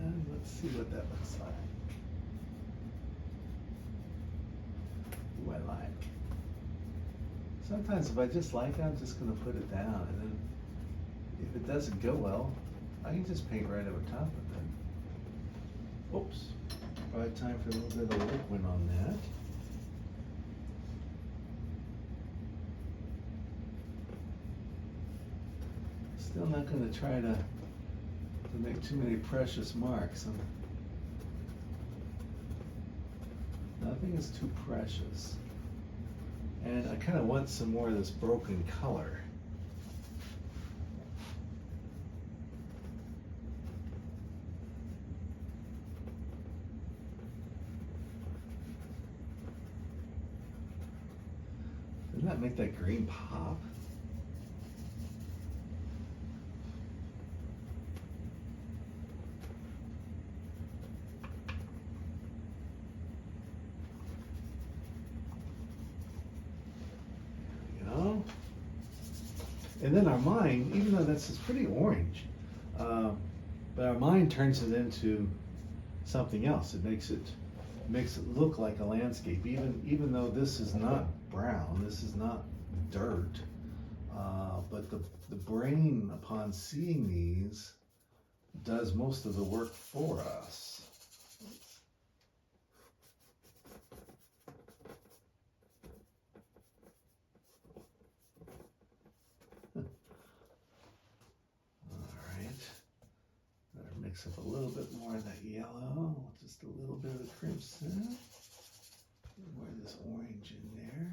And let's see what that looks like. Sometimes if I just like it, I'm just gonna put it down, and then if it doesn't go well, I can just paint right over top of it. Oops, probably time for a little bit of liquid on that. Still not gonna try to make too many precious marks. Nothing is too precious. And I kind of want some more of this broken color. Doesn't that make that green pop? And then our mind, even though this is pretty orange, but our mind turns it into something else. It makes it look like a landscape, even though this is not brown, this is not dirt. But the brain, upon seeing these, does most of the work for us. Mix up a little bit more of that yellow, just a little bit of the crimson, more of this orange in there.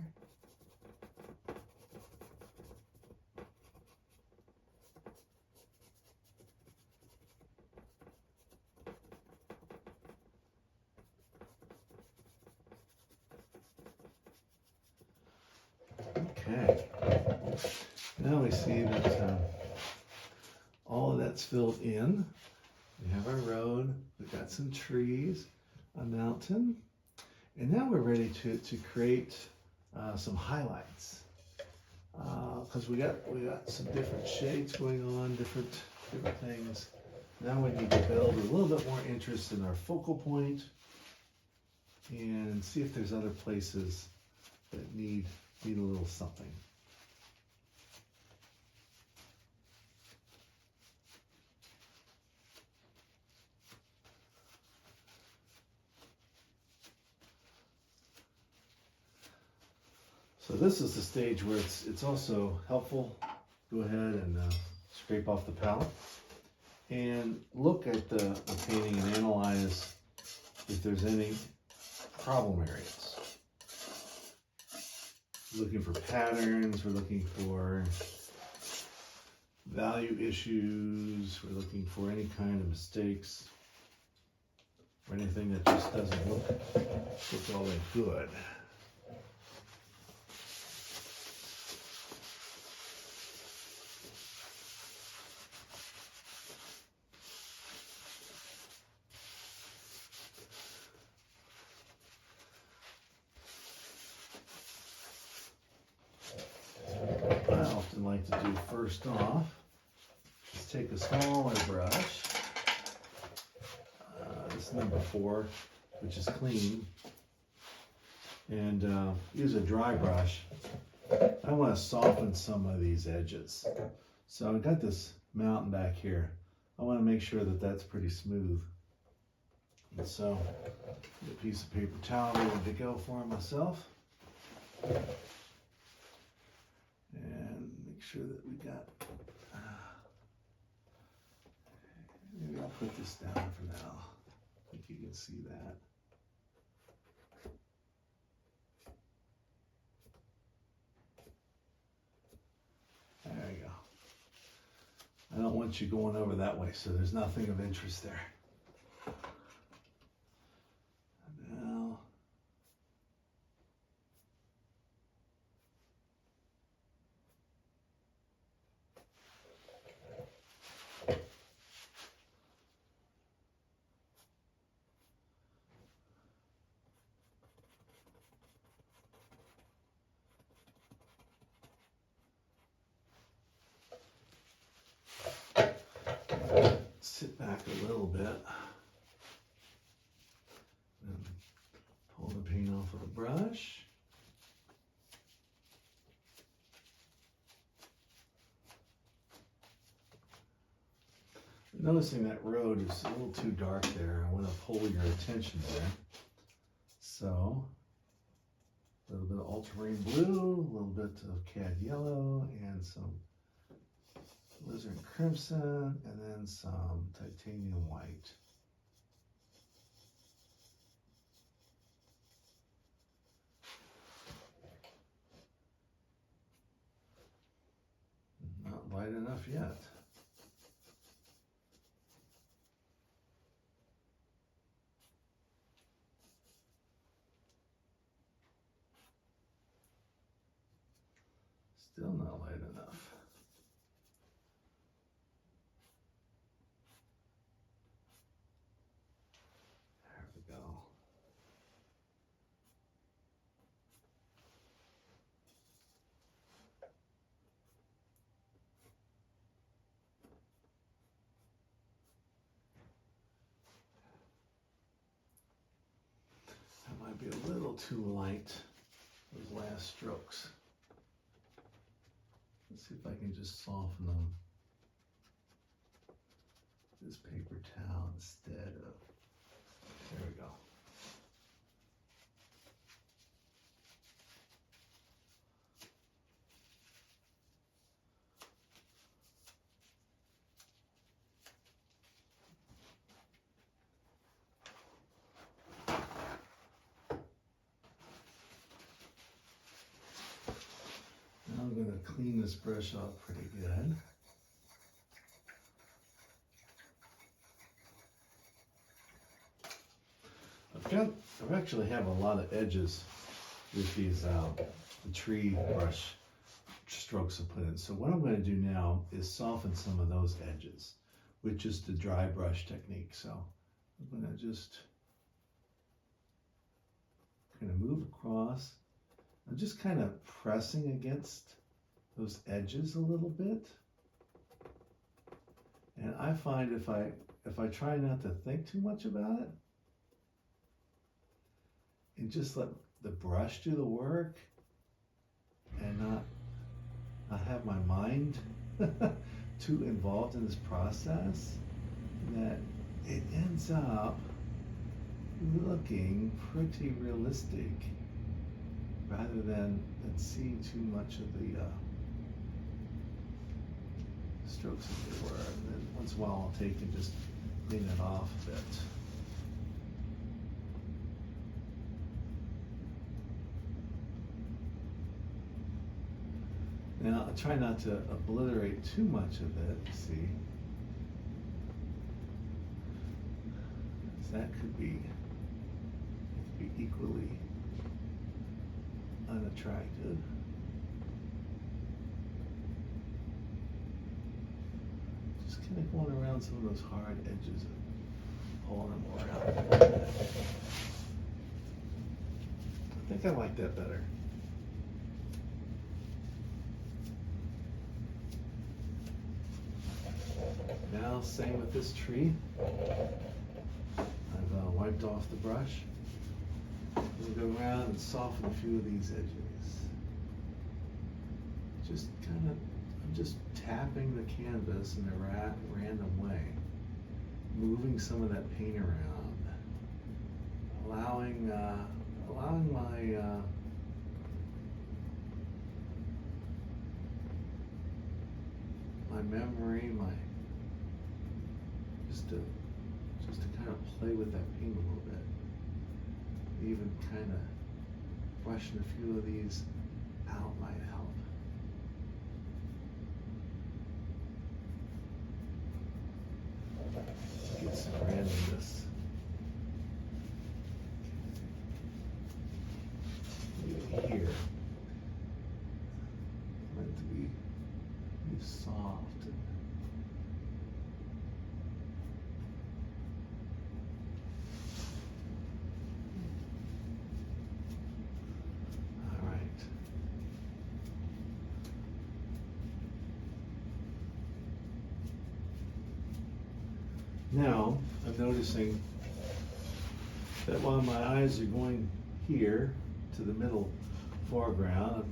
Okay, now we see that all of that's filled in. We have our road, we've got some trees, a mountain, and now we're ready to create some highlights. Because we got some different shades going on, different things. Now we need to build a little bit more interest in our focal point and see if there's other places that need a little something. So this is the stage where it's also helpful. Go ahead and scrape off the palette and look at the painting and analyze if there's any problem areas. We're looking for patterns, we're looking for value issues, we're looking for any kind of mistakes or anything that just doesn't look all that good. Like to do first off, just take a smaller brush, this number 4, which is clean, and use a dry brush. I want to soften some of these edges. So I've got this mountain back here. I want to make sure that that's pretty smooth. And so, get a piece of paper towel ready to go for myself. And make sure that we got, maybe I'll put this down for now. I think you can see that. There you go. I don't want you going over that way, so there's nothing of interest there. Now, sit back a little bit and pull the paint off of the brush. Noticing that road is a little too dark there. I want to pull your attention there. So, a little bit of ultramarine blue, a little bit of cad yellow, and some alizarin crimson, and then some titanium white. Not light enough yet. Still not light enough. There we go. That might be a little too light, those last strokes. Let's see if I can just soften them. This paper towel instead of, there we go. Now I'm going to clean this brush off pretty good. I actually have a lot of edges with these the tree brush strokes I put in. So what I'm going to do now is soften some of those edges with just the dry brush technique. So I'm going to just kind of move across. I'm just kind of pressing against those edges a little bit. And I find if I try not to think too much about it, and just let the brush do the work and not have my mind too involved in this process, that it ends up looking pretty realistic rather than seeing too much of the strokes as they were. And then once in a while I'll take and just clean it off a bit. Now, I try not to obliterate too much of it, see? That could be equally unattractive. Just kind of going around some of those hard edges and pulling them around. I think I like that better. Now, same with this tree. I've wiped off the brush. We'll go around and soften a few of these edges. Just kind of, I'm just tapping the canvas in a random way, moving some of that paint around, allowing my memory, just to kind of play with that paint a little bit. Even kind of brushing a few of these out might help. To get some randomness. Here. Meant to be soft. Now, I'm noticing that while my eyes are going here to the middle foreground,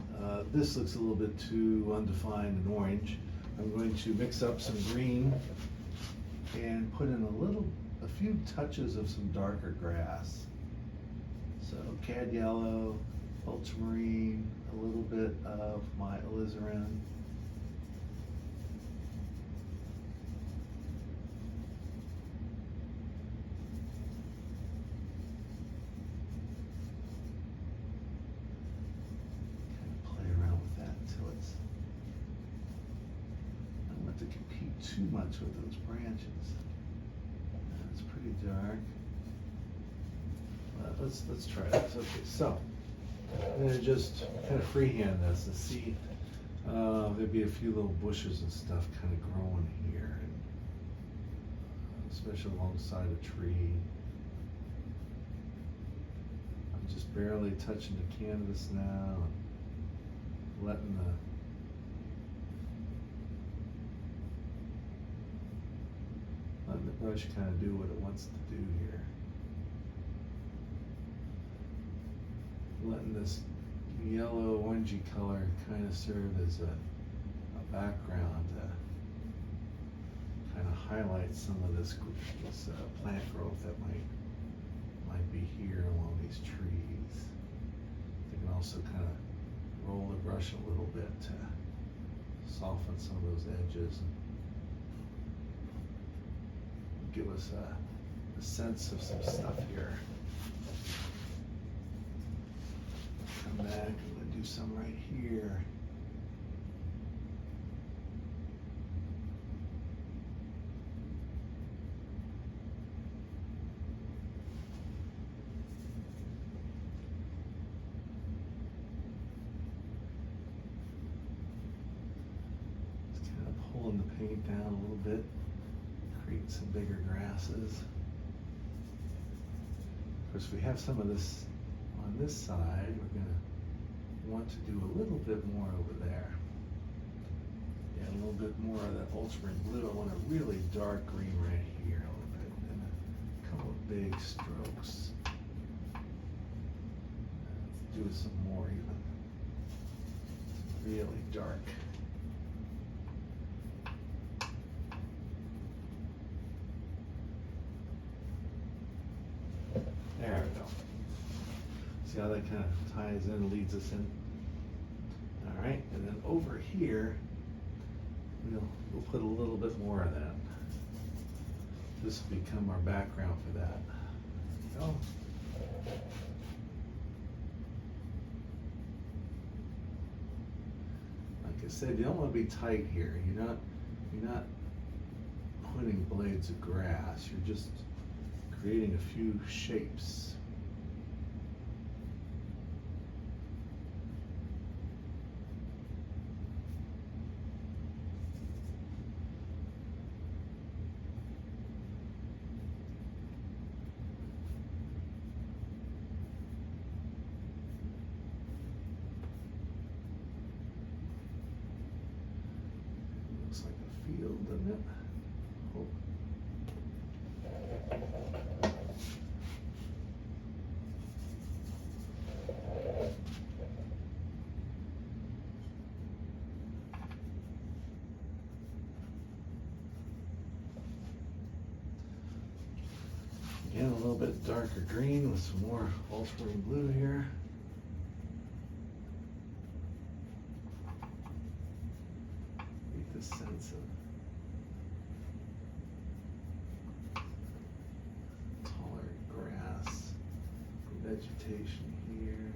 this looks a little bit too undefined and orange. I'm going to mix up some green and put in a few touches of some darker grass. So cad yellow, ultramarine, a little bit of my alizarin. To compete too much with those branches. It's pretty dark. Let's try this. Okay, so I'm gonna just kind of freehand this and see. There'd be a few little bushes and stuff kind of growing here, and, especially alongside a tree. I'm just barely touching the canvas now, and letting the brush kind of do what it wants to do here. Letting this yellow orangey color kind of serve as a background to kind of highlight some of this plant growth that might be here along these trees. You can also kind of roll the brush a little bit to soften some of those edges and give us a sense of some stuff here. Come back, I'm gonna do some right here. Just kind of pulling the paint down a little bit. Create some bigger grasses. Of course, we have some of this on this side. We're going to want to do a little bit more over there. Yeah, a little bit more of that ultramarine blue. I want a really dark green right here a little bit, and a couple of big strokes. Let's do some more even. Really dark. There we go. See how that kind of ties in, leads us in. All right, and then over here, we'll put a little bit more of that. This will become our background for that. There we go. Like I said, you don't want to be tight here. You're not putting blades of grass. You're just creating a few shapes. Looks like a field, doesn't it? Oh. Again, a little bit darker green with some more ultramarine blue here. Get this sense of taller grass, vegetation here.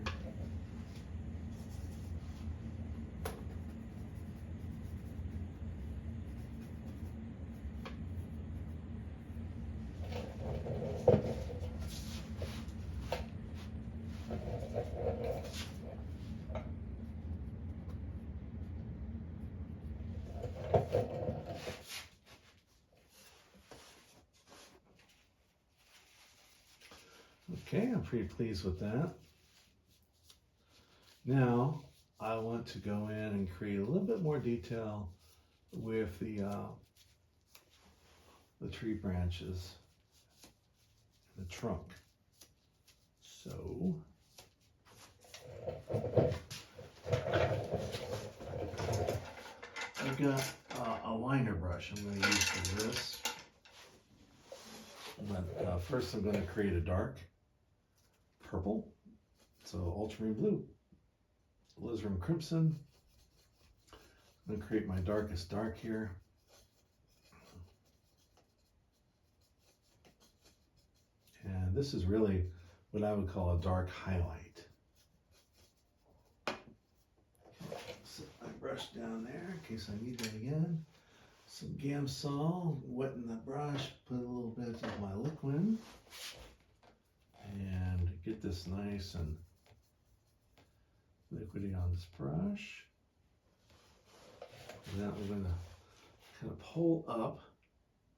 Okay, I'm pretty pleased with that. Now, I want to go in and create a little bit more detail with the tree branches, the trunk. So, I've got a liner brush I'm going to use for this. But first I'm going to create a dark purple, so ultramarine blue, alizarin crimson. I'm going to create my darkest dark here. And this is really what I would call a dark highlight. Set my brush down there in case I need that again. Some Gamsol, wetting the brush, put a little bit of my liquid, and get this nice and liquidy on this brush. And then we're going to kind of pull up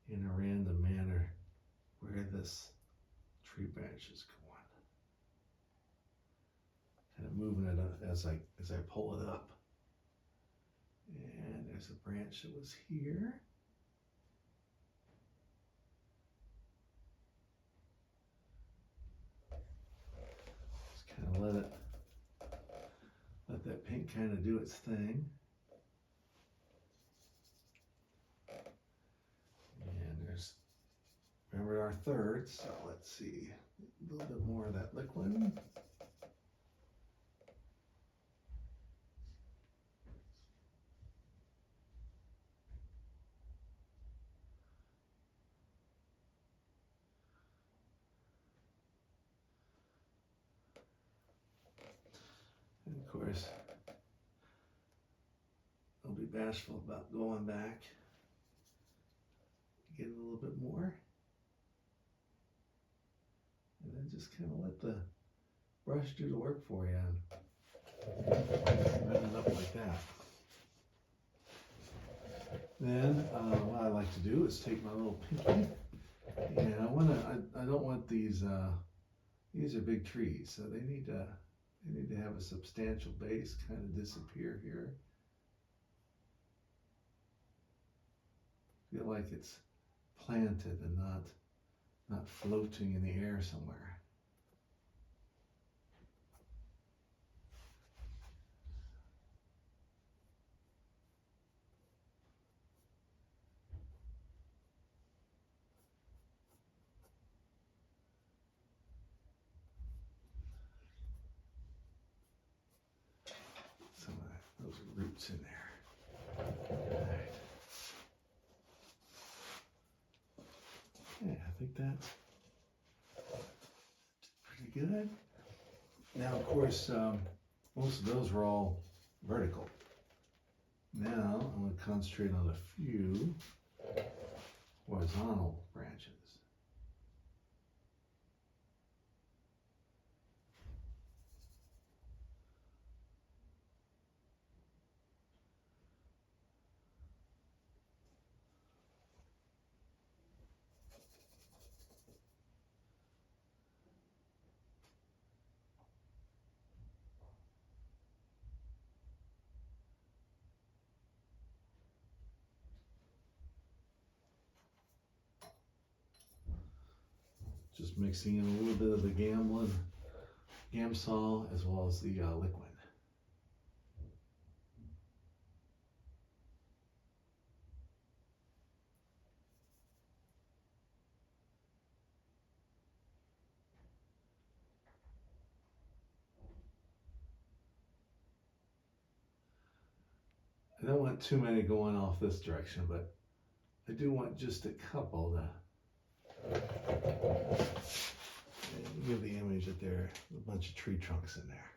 in a random manner where this tree branch is going. Kind of moving it as I pull it up. And there's a branch that was here. Just kind of let that paint kind of do its thing. And there's, remember our third, so let's see, a little bit more of that liquid. And of course, I'll be bashful about going back, get a little bit more, and then just kind of let the brush do the work for you and run it up like that. Then what I like to do is take my little pinky, and I don't want these are big trees, so they need to have a substantial base, kind of disappear here. Feel like it's planted and not floating in the air somewhere. Some of those roots in there. All right. Yeah, I think that's pretty good. Now, of course, most of those were all vertical. Now, I'm going to concentrate on a few horizontal branches. Just mixing in a little bit of the Gamsol as well as the liquid. I don't want too many going off this direction, but I do want just a couple to give the image that there are a bunch of tree trunks in there,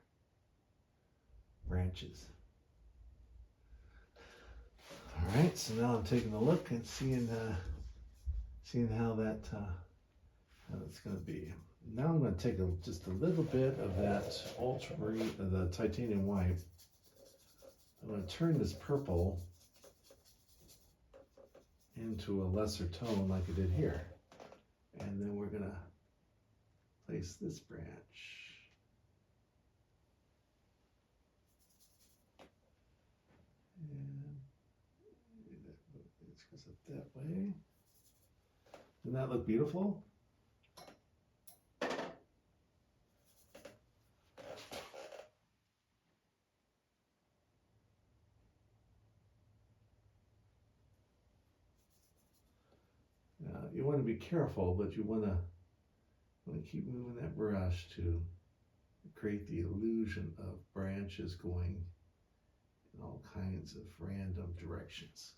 branches. All right, so now I'm taking a look and seeing how that's going to be. Now I'm going to take just a little bit of that ultramarine, the titanium white. I'm going to turn this purple into a lesser tone like I did here. And then we're going to place this branch. And it goes up that way. Doesn't that look beautiful? you want to be careful, but you want to keep moving that brush to create the illusion of branches going in all kinds of random directions,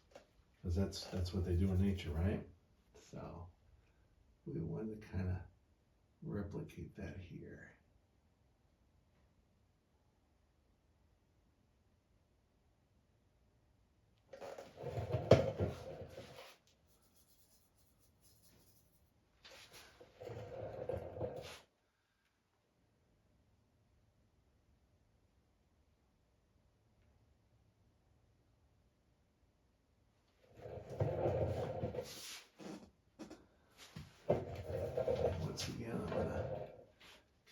because that's what they do in nature, right? So we want to kind of replicate that here. Once again, I'm going to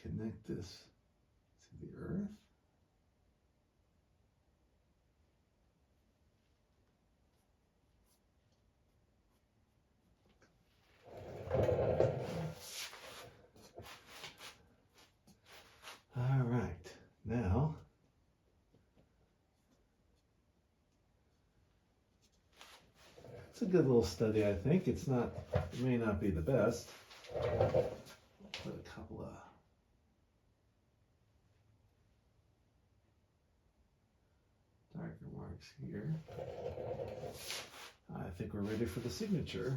connect this to the earth. All right, now it's a good little study, I think. It may not be the best. Put a couple of darker marks here. I think we're ready for the signature.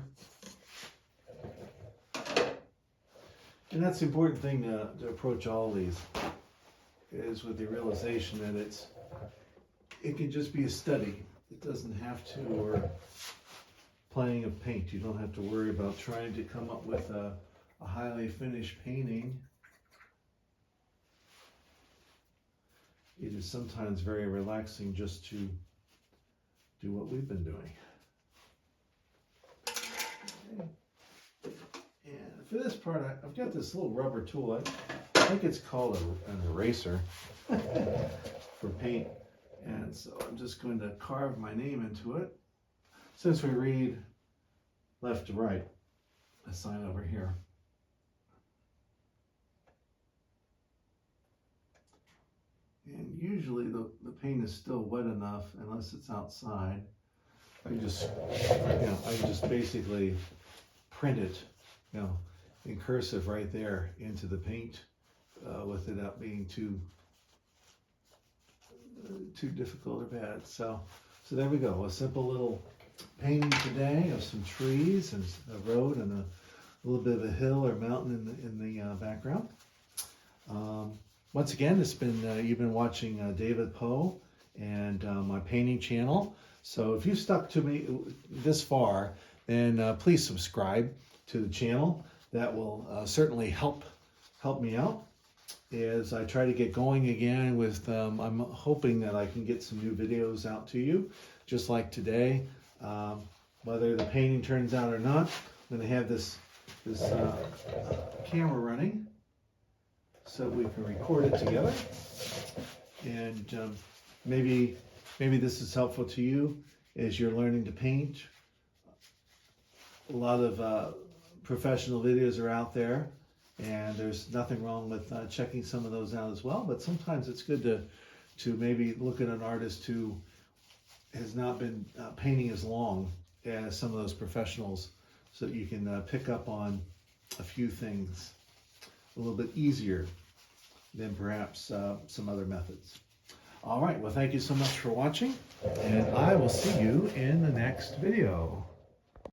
And that's the important thing to approach all these, is with the realization that it can just be a study. It doesn't have to, or playing of paint. You don't have to worry about trying to come up with a highly finished painting. It is sometimes very relaxing just to do what we've been doing. Okay. And for this part, I've got this little rubber tool. I think it's called an eraser for paint. And so I'm just going to carve my name into it. Since we read left to right, a sign over here. And usually the paint is still wet enough, unless it's outside. I can just basically print it, in cursive right there into the paint, with it not being too difficult or bad. So there we go. A simple little painting today of some trees and a road and a little bit of a hill or mountain in the background. Once again, you've been watching David Poe and my painting channel. So if you stuck to me this far, then please subscribe to the channel. That will certainly help me out as I try to get going again with, I'm hoping that I can get some new videos out to you, just like today. Whether the painting turns out or not, I'm going to have this camera running so we can record it together. And maybe this is helpful to you as you're learning to paint. A lot of professional videos are out there, and there's nothing wrong with checking some of those out as well. But sometimes it's good to maybe look at an artist who has not been painting as long as some of those professionals, so that you can pick up on a few things a little bit easier than perhaps some other methods. All right, well, thank you so much for watching, and I will see you in the next video.